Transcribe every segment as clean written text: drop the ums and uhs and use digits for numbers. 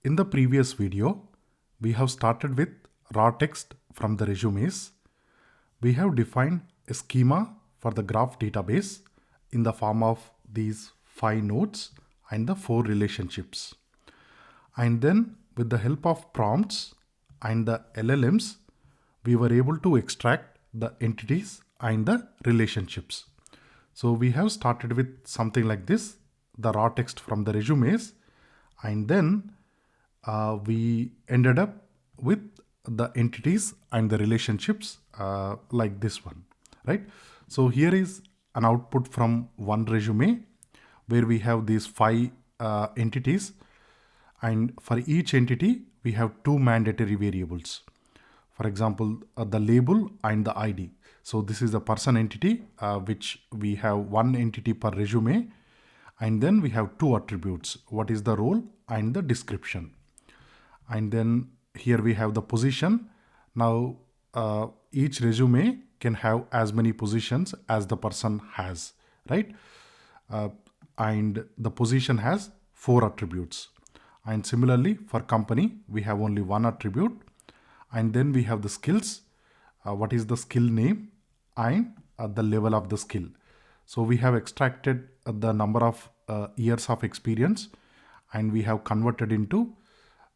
In the previous video, we have started with raw text from the resumes. We have defined a schema for the graph database in the form of these 5 nodes and the 4 relationships. And then with the help of prompts and the LLMs, we were able to extract the entities and the relationships. So we have started with something like this, the raw text from the resumes, and then we ended up with the entities and the relationships like this one, right? So here is an output from one resume where we have these 5 entities, and for each entity we have 2 mandatory variables. For example, the label and the ID. So this is the person entity, which we have one entity per resume, and then we have 2 attributes. What is the role and the description? And then here we have the position. Now each resume can have as many positions as the person has, right? And the position has 4 attributes. And similarly for company, we have only 1 attribute. And then we have the skills. What is the skill name and the level of the skill. So we have extracted the number of years of experience, and we have converted into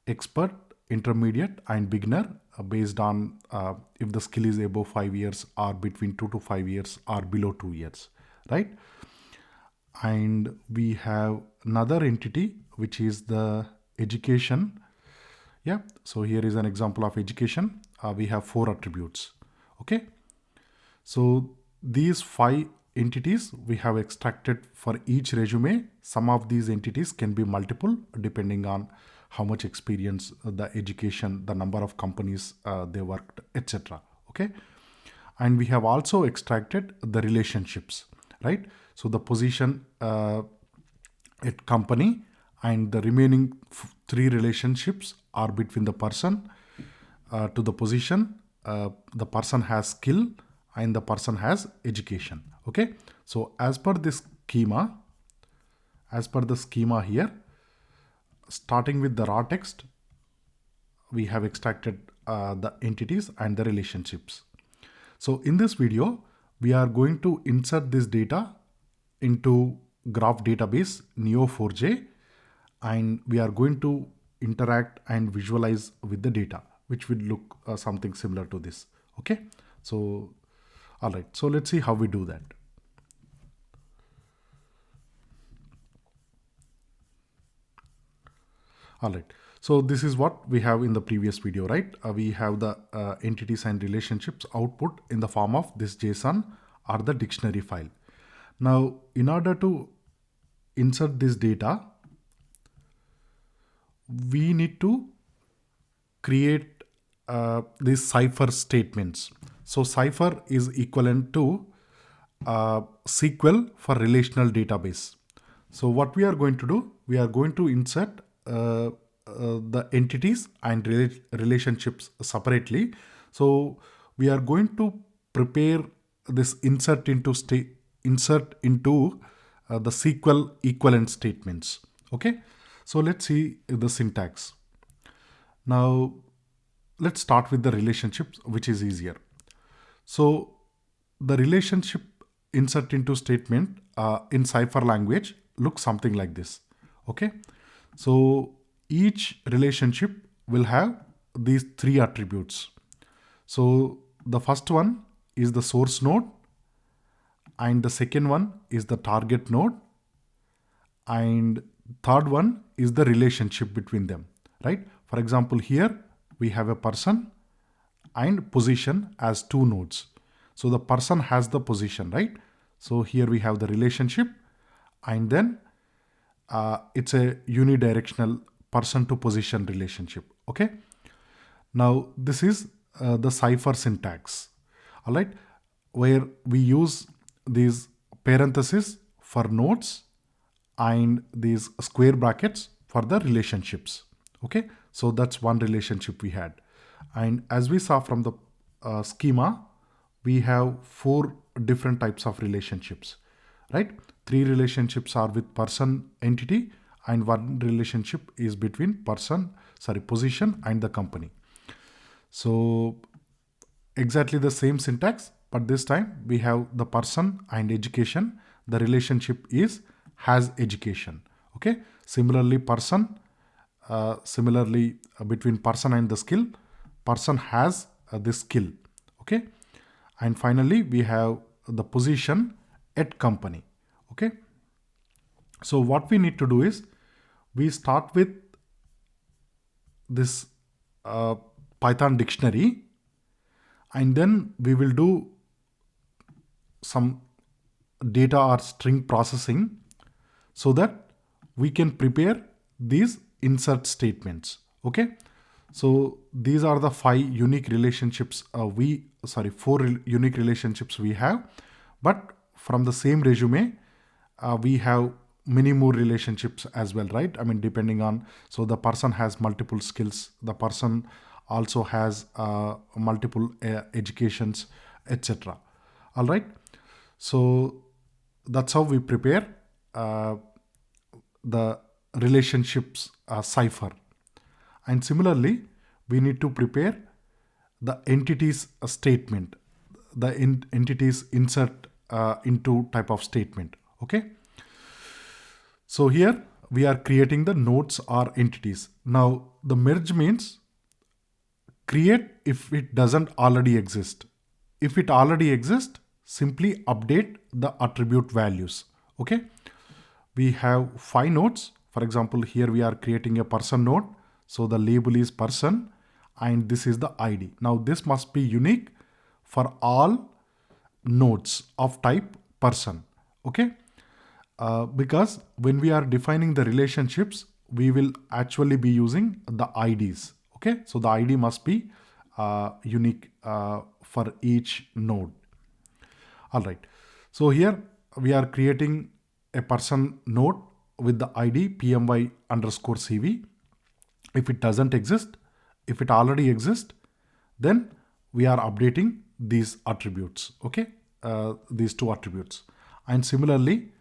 expert, intermediate and beginner based on if the skill is above 5 years or between 2 to 5 years or below 2 years, right? And we have another entity which is the education. Yeah, so here is an example of education. We have 4 attributes. Okay, so these 5 entities we have extracted for each resume. Some of these entities can be multiple depending on how much experience, the education, the number of companies they worked, etc. Okay, and we have also extracted the relationships, right? So the position at company and the remaining 3 relationships are between the person to the position, the person has skill, and the person has education. Okay, so as per the schema here, starting with the raw text, we have extracted the entities and the relationships. So in this video, we are going to insert this data into graph database Neo4j, and we are going to interact and visualize with the data, which will look something similar to this. Okay, so all right, so let's see how we do that. All right, so this is what we have in the previous video, right? We have the entities and relationships output in the form of this JSON or the dictionary file. Now, in order to insert this data, we need to create these Cipher statements. So Cipher is equivalent to SQL for relational database. So what we are going to do, we are going to insert the entities and relationships separately. So we are going to prepare this insert into the SQL equivalent statements. Okay, so let's see the syntax. Now let's start with the relationships, which is easier. So the relationship insert into statement in Cipher language looks something like this. Okay, so each relationship will have these 3 attributes. So the first one is the source node, and the second one is the target node, and third one is the relationship between them, right? For example, here we have a person and position as 2 nodes. So the person has the position, right? So here we have the relationship, and then it's a unidirectional person to position relationship. Okay, now this is the Cipher syntax, all right, where we use these parentheses for nodes and these square brackets for the relationships. Okay, so that's one relationship we had. And as we saw from the schema, we have 4 different types of relationships, right? 3 relationships are with person entity, and one relationship is between position and the company. So exactly the same syntax, but this time we have the person and education. The relationship is has education. Okay. Similarly, between person and the skill, person has this skill. Okay. And finally, we have the position at company. Okay. So what we need to do is we start with this Python dictionary, and then we will do some data or string processing so that we can prepare these insert statements. Okay. So these are the unique relationships unique relationships we have, but from the same resume, we have many more relationships as well, right? I mean, depending on, so the person has multiple skills, the person also has multiple educations, etc. All right. So that's how we prepare the relationships cipher. And similarly, we need to prepare the entities statement, the entities insert into type of statement. Okay. So here we are creating the nodes or entities. Now the merge means create if it doesn't already exist. If it already exists, simply update the attribute values. Okay. We have 5 nodes. For example, here we are creating a person node. So the label is person and this is the ID. Now this must be unique for all nodes of type person. Okay. Because when we are defining the relationships, we will actually be using the IDs. Okay. So the ID must be unique for each node. All right. So here we are creating a person node with the ID PMY_CV. If it doesn't exist, if it already exists, then we are updating these attributes. Okay. These 2 attributes. And similarly,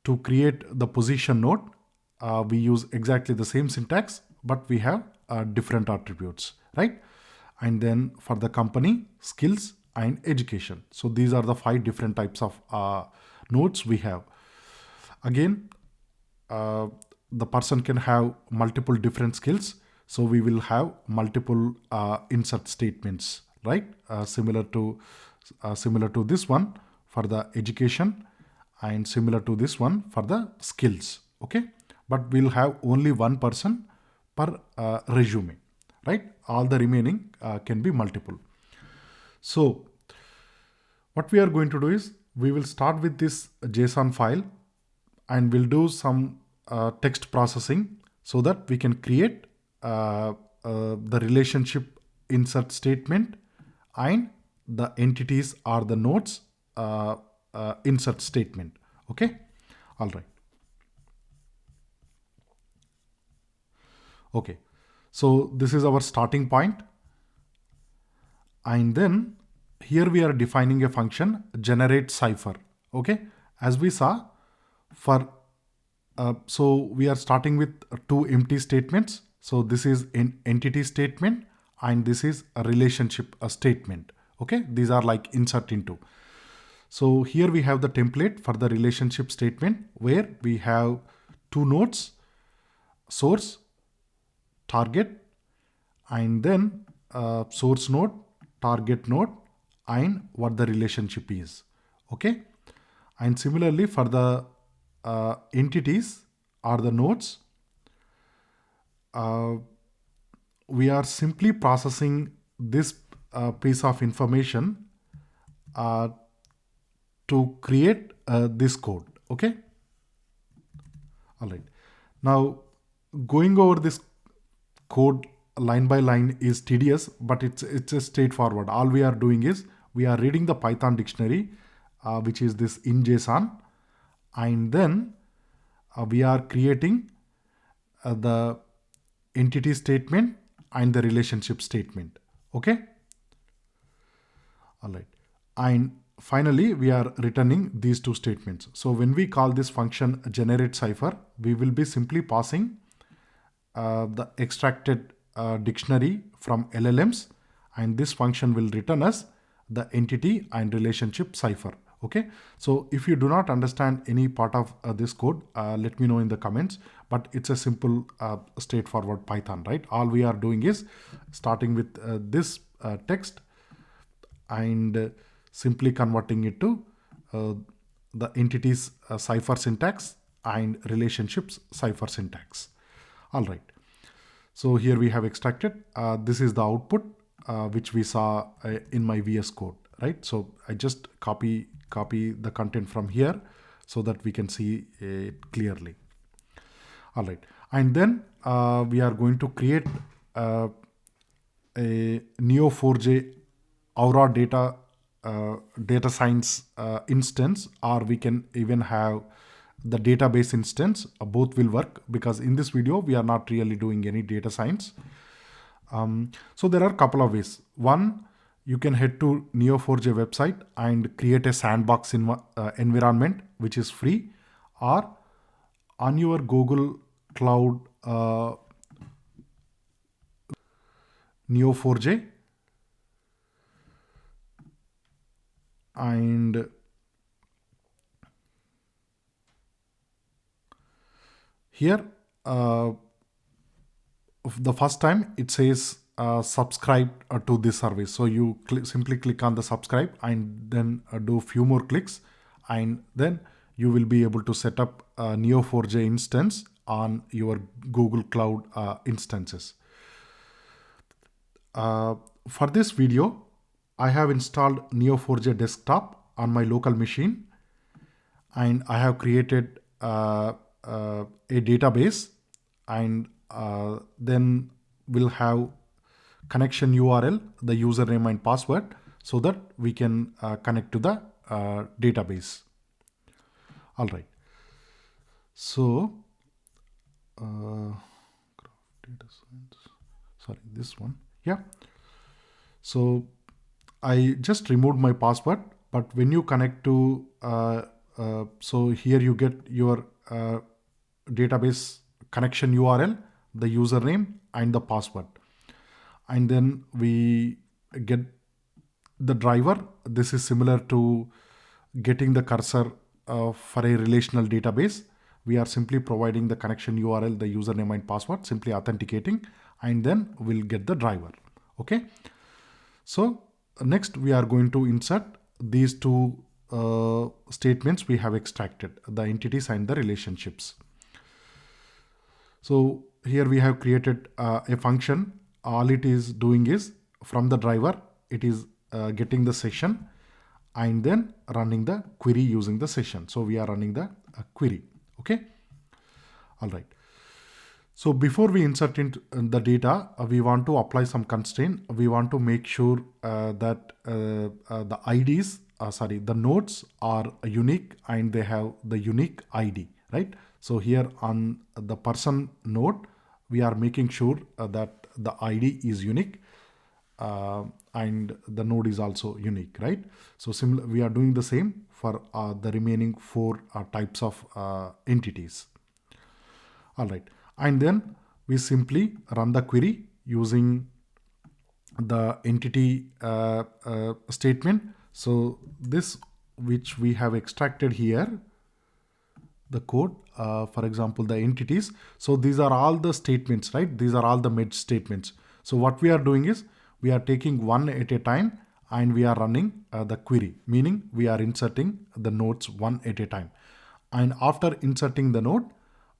to create the position node, we use exactly the same syntax, but we have different attributes, right? And then for the company, skills and education. So these are the 5 different types of nodes we have. Again, the person can have multiple different skills. So we will have multiple insert statements, right? Similar to this one for the education and similar to this one for the skills. Okay. But we'll have only one person per resume, right? All the remaining can be multiple. So what we are going to do is we will start with this JSON file and we'll do some text processing so that we can create the relationship insert statement and the entities or the nodes insert statement. Okay. All right. Okay. So this is our starting point. And then here we are defining a function generate cipher. Okay. As we saw for, so we are starting with 2 empty statements. So this is an entity statement and this is a relationship statement. Okay. These are like insert into. So here we have the template for the relationship statement where we have 2 nodes, source, target, and then source node, target node, and what the relationship is. Okay. And similarly for the entities or the nodes, we are simply processing this piece of information to create this code. Okay. All right. Now going over this code line by line is tedious, but it's a straightforward. All we are doing is we are reading the Python dictionary, which is this in JSON, and then we are creating the entity statement and the relationship statement. Okay. All right. And finally, we are returning these two statements. So when we call this function generate cipher, we will be simply passing the extracted dictionary from LLMs, and this function will return us the entity and relationship cipher. Okay, so if you do not understand any part of this code, let me know in the comments, but it's a simple straightforward Python, right? All we are doing is starting with this text and simply converting it to the entities cipher syntax and relationships cipher syntax. All right. So here we have extracted. This is the output which we saw in my VS Code, right? So I just copy the content from here so that we can see it clearly. All right. And then we are going to create a Neo4j Aura data science instance, or we can even have the database instance. Both will work, because in this video we are not really doing any data science. So there are a couple of ways. One, you can head to Neo4j website and create a sandbox environment which is free, or on your Google Cloud Neo4j, and here the first time it says subscribe to this service. So you simply click on the subscribe and then do few more clicks, and then you will be able to set up a Neo4j instance on your Google Cloud instances. For this video, I have installed Neo4j desktop on my local machine, and I have created a database, and then we'll have connection URL, the username and password, so that we can connect to the database. All right. So data science, sorry, this one. Yeah. So I just removed my password, but when you connect to so here you get your database connection URL, the username and the password, and then we get the driver. This is similar to getting the cursor for a relational database. We are simply providing the connection URL, the username and password, simply authenticating, and then we'll get the driver. Okay. So next we are going to insert these two statements we have extracted, the entities and the relationships. So here we have created a function. All it is doing is, from the driver, it is getting the session and then running the query using the session. So we are running the query. Okay. All right. So before we insert into the data, we want to apply some constraint. We want to make sure that the IDs, the nodes are unique and they have the unique ID, right? So here on the person node, we are making sure that the ID is unique and the node is also unique, right? So we are doing the same for the remaining four types of entities. All right. And then we simply run the query using the entity statement. So this, which we have extracted here, the code, for example, the entities. So these are all the statements, right? These are all the merge statements. So what we are doing is we are taking one at a time and we are running the query, meaning we are inserting the nodes one at a time. And after inserting the node,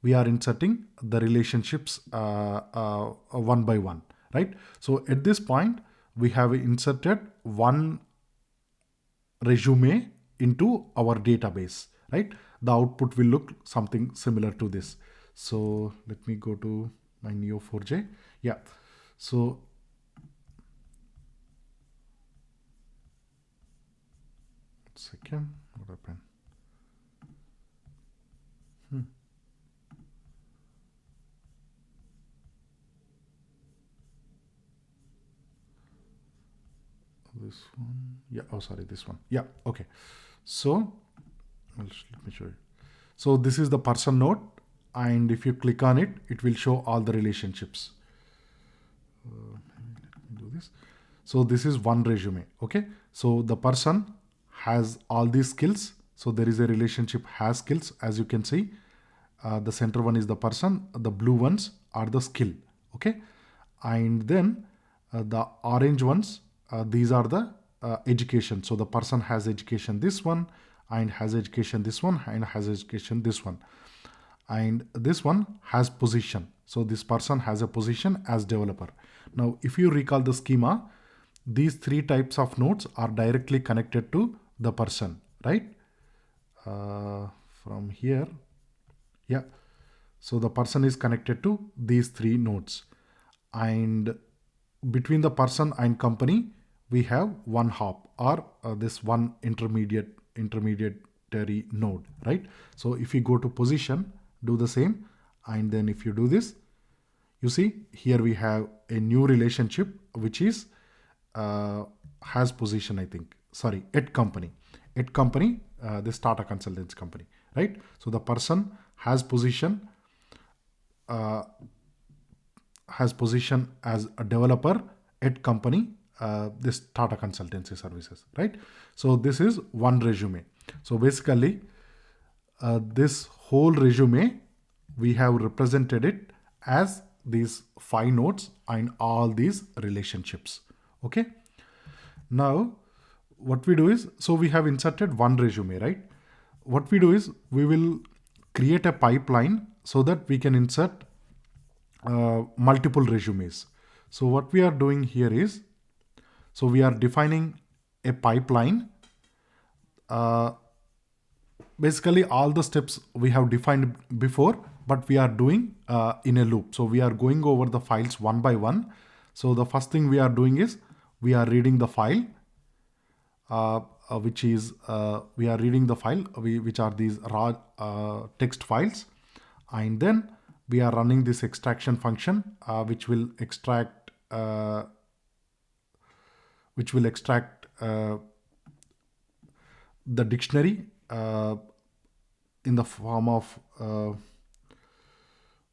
we are inserting the relationships one by one, right? So at this point, we have inserted one resume into our database, right? The output will look something similar to this. So let me go to my Neo4j. Yeah. So second, what happened? This this one. Yeah. Oh, sorry, this one. Yeah. Okay. So let me show you. So this is the person node, and if you click on it, it will show all the relationships. Let me do this. So this is one resume. Okay. So the person has all these skills. So there is a relationship has skills, as you can see. The center one is the person. The blue ones are the skill. Okay. And then the orange ones, these are the education. So the person has education this one, and has education this one, and has education this one. And this one has position. So this person has a position as developer. Now, if you recall the schema, these three types of nodes are directly connected to the person, right? From here, yeah. So the person is connected to these three nodes, and between the person and company, we have one hop, or this one intermediary node, right? So if you go to position, do the same, and then if you do this, you see here we have a new relationship which is has position, I think. Sorry, at company. At company, this Tata Consultants company, right? So the person has position as a developer at company, this Tata Consultancy Services, right? So this is one resume. So basically, this whole resume, we have represented it as these 5 nodes and all these relationships. Okay. Now, what we do is, so we have inserted one resume, right? What we do is we will create a pipeline so that we can insert multiple resumes. So what we are doing here is, so we are defining a pipeline. Basically all the steps we have defined before, but we are doing in a loop. So we are going over the files one by one. So the first thing we are doing is we are reading the file, we are reading the file, which are these raw text files, and then we are running this extraction function, which will extract the dictionary in the form of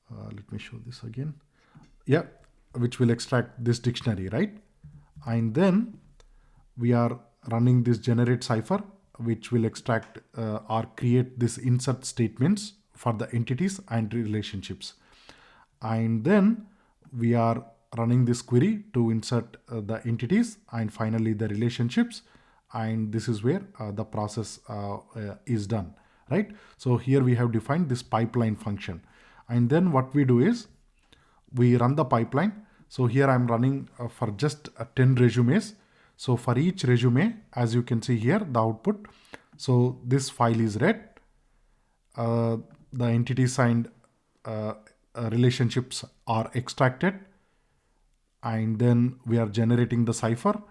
let me show this again. Yeah, which will extract this dictionary, right? And then we are running this generate Cipher, which will extract or create this insert statements for the entities and relationships. And then we are running this query to insert the entities and finally the relationships. And this is where the process is done, right? So here we have defined this pipeline function. And then what we do is we run the pipeline. So here I'm running for just 10 resumes. So for each resume, as you can see here, the output. So this file is read. The entities and relationships are extracted. And then we are generating the Cipher,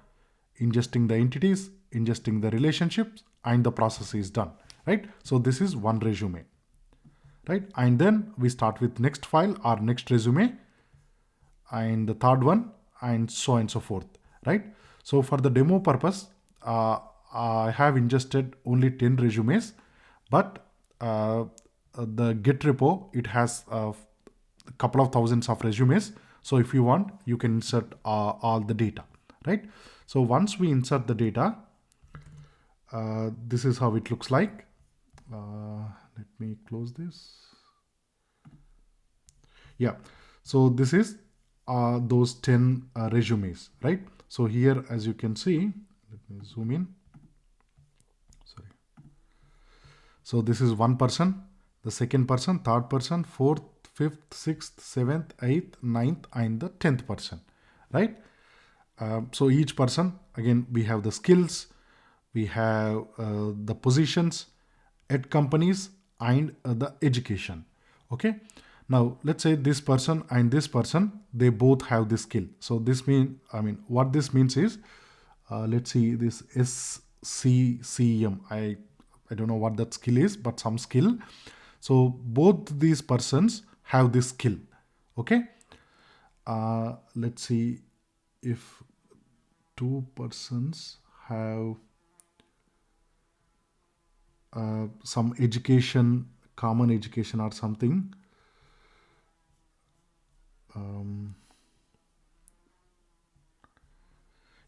ingesting the entities, ingesting the relationships, and the process is done, right? So this is one resume, right? And then we start with next file or next resume and the third one and so on and so forth, right? So for the demo purpose, I have ingested only 10 resumes, but the Git repo, it has a couple of thousands of resumes. So if you want, you can insert all the data, right? So once we insert the data, this is how it looks like. Let me close this. Yeah. So this is those 10 resumes, right? So here, as you can see, let me zoom in. Sorry. So this is one person, the second person, third person, fourth, fifth, sixth, seventh, eighth, ninth, and the 10th person, right? So each person, again, we have the skills, we have the positions at companies and the education. Okay. Now let's say this person and this person, they both have this skill. So this what this means is, let's see this SCCM. I don't know what that skill is, but some skill. So both these persons have this skill. Okay. Let's see if two persons have some education, common education or something.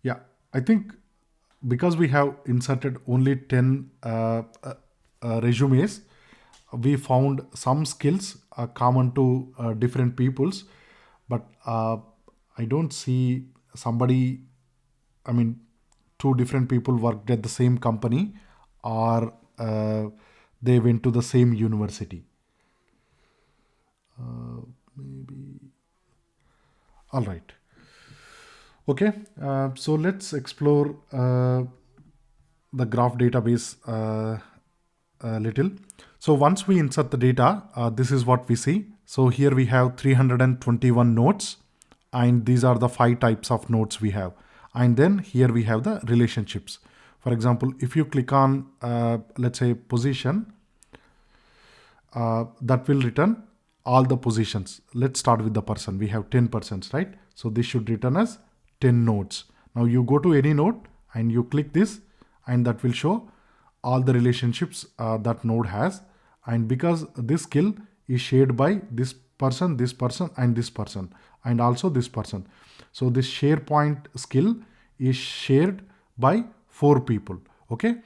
Yeah, I think because we have inserted only 10 resumes, we found some skills common to different peoples, but I don't see somebody, I mean, two different people worked at the same company or they went to the same university. Maybe. All right. Okay. So let's explore the graph database a little. So once we insert the data, this is what we see. So here we have 321 nodes, and these are the 5 types of nodes we have. And then here we have the relationships. For example, if you click on, let's say, position, that will return all the positions. Let's start with the person. We have 10 persons, right? So this should return as 10 nodes. Now you go to any node and you click this, and that will show all the relationships that node has. And because this skill is shared by this person, and this person, and also this person. So this SharePoint skill is shared by 4 people. Okay.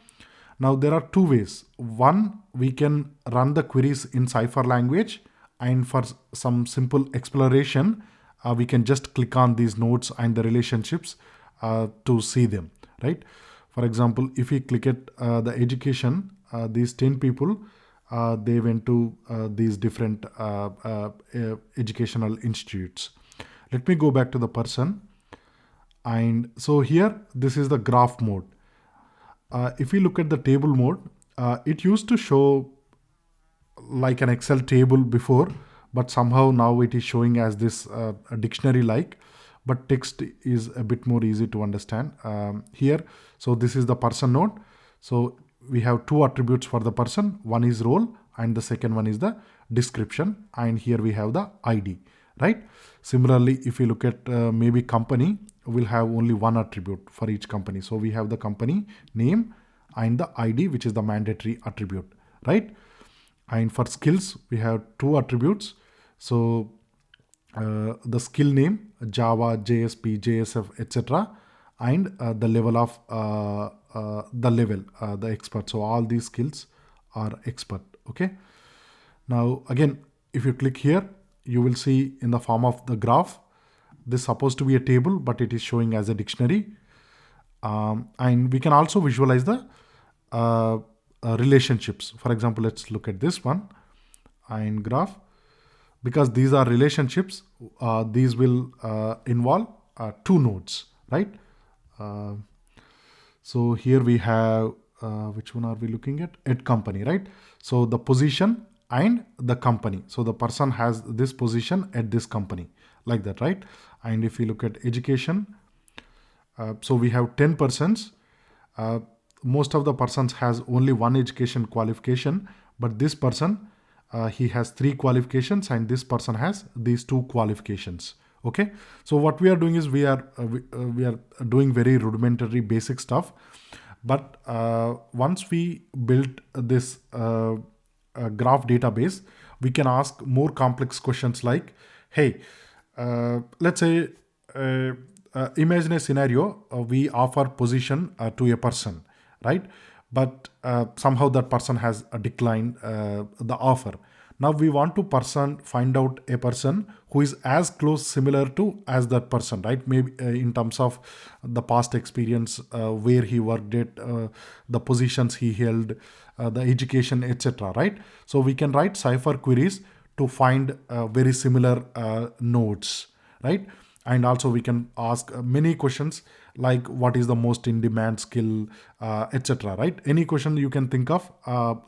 Now there are 2 ways. One, we can run the queries in Cipher language, and for some simple exploration, we can just click on these nodes and the relationships to see them, right? For example, if we click at the education, these 10 people, they went to these different educational institutes. Let me go back to the person. And so here, this is the graph mode. If we look at the table mode, it used to show like an Excel table before, but somehow now it is showing as this a dictionary like, but text is a bit more easy to understand here. So this is the person node. So we have 2 attributes for the person. One is role and the second one is the description. And here we have the ID, right? Similarly, if you look at maybe company, we'll have only 1 attribute for each company. So we have the company name and the ID, which is the mandatory attribute, right? And for skills, we have 2 attributes. So the skill name, Java, JSP, JSF, etc., and the level of the expert. So all these skills are expert. Okay. Now again, if you click here, you will see in the form of the graph. This is supposed to be a table, but it is showing as a dictionary. And we can also visualize the relationships. For example, let's look at this one and graph. Because these are relationships, these will involve 2 nodes, right? So here we have, which one are we looking at? At company, right? So the position and the company. So the person has this position at this company, like that, right? And if we look at education, so we have 10 persons. Most of the persons has only 1 education qualification, but this person, he has 3 qualifications, and this person has these 2 qualifications. Okay. So what we are doing is we are doing very rudimentary basic stuff. But once we build this graph database, we can ask more complex questions like, hey, let's say, imagine a scenario, we offer position to a person, right? But somehow that person has declined the offer. Now we want to find out a person who is as close, similar to as that person, right? Maybe in terms of the past experience, where he worked at, the positions he held, the education, etc. Right? So we can write Cipher queries to find very similar nodes, right? And also we can ask many questions like what is the most in demand skill, etc. Right? Any question you can think of,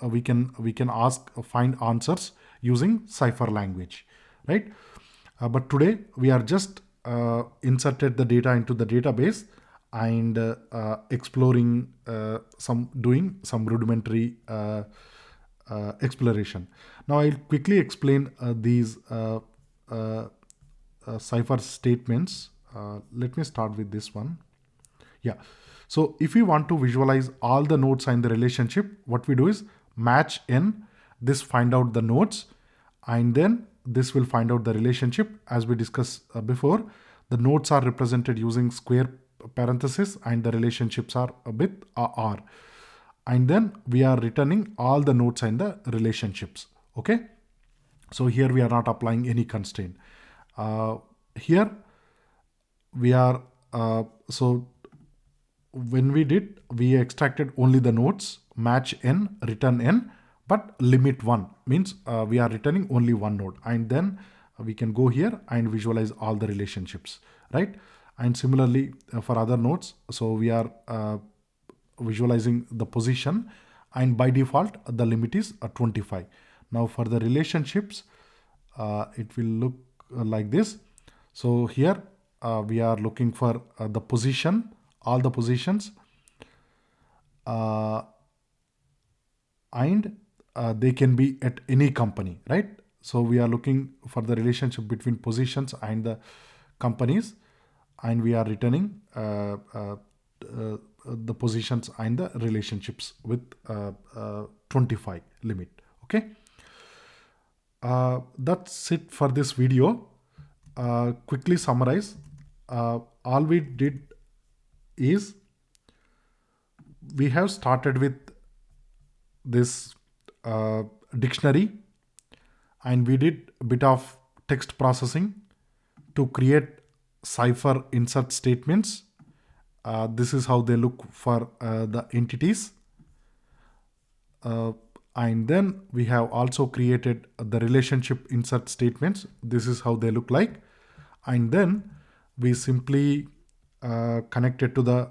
we can ask, find answers using Cipher language, right? But today we are just inserted the data into the database and exploring doing some rudimentary exploration. Now I'll quickly explain these Cipher statements. Let me start with this one. Yeah. So if we want to visualize all the nodes and the relationship, what we do is match n, this find out the nodes, and then this will find out the relationship. As we discussed before, the nodes are represented using square parentheses and the relationships are with R. And then we are returning all the nodes and the relationships. Okay. So here we are not applying any constraint. Here we are, so when we extracted only the nodes, match n, return n, but limit 1 means we are returning only one node. And then we can go here and visualize all the relationships, right? And similarly for other nodes, so we are visualizing the position, and by default the limit is 25. Now for the relationships, it will look like this. So here we are looking for the position, all the positions, and they can be at any company, right? So we are looking for the relationship between positions and the companies, and we are returning the positions and the relationships with 25 limit. Okay. That's it for this video. Quickly summarize. All we did is we have started with this dictionary, and we did a bit of text processing to create Cipher insert statements. This is how they look for the entities. And then we have also created the relationship insert statements. This is how they look like. And then we simply connected to the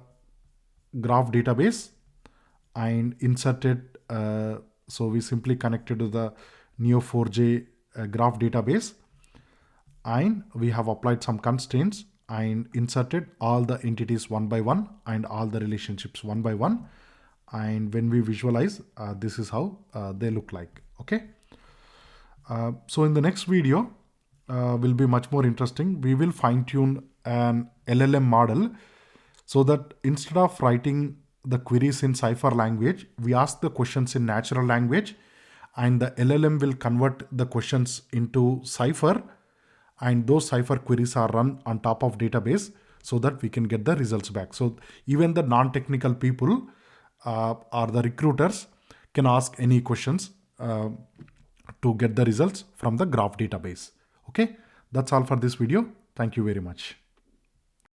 graph database and inserted. So we simply connected to the Neo4j graph database, and we have applied some constraints and inserted all the entities one by one and all the relationships one by one. And when we visualize, this is how they look like. Okay. So in the next video will be much more interesting. We will fine tune an LLM model so that instead of writing the queries in Cipher language, we ask the questions in natural language, and the LLM will convert the questions into Cipher, and those Cipher queries are run on top of database so that we can get the results back. So even the non-technical people or the recruiters can ask any questions to get the results from the graph database. Okay, that's all for this video. Thank you very much.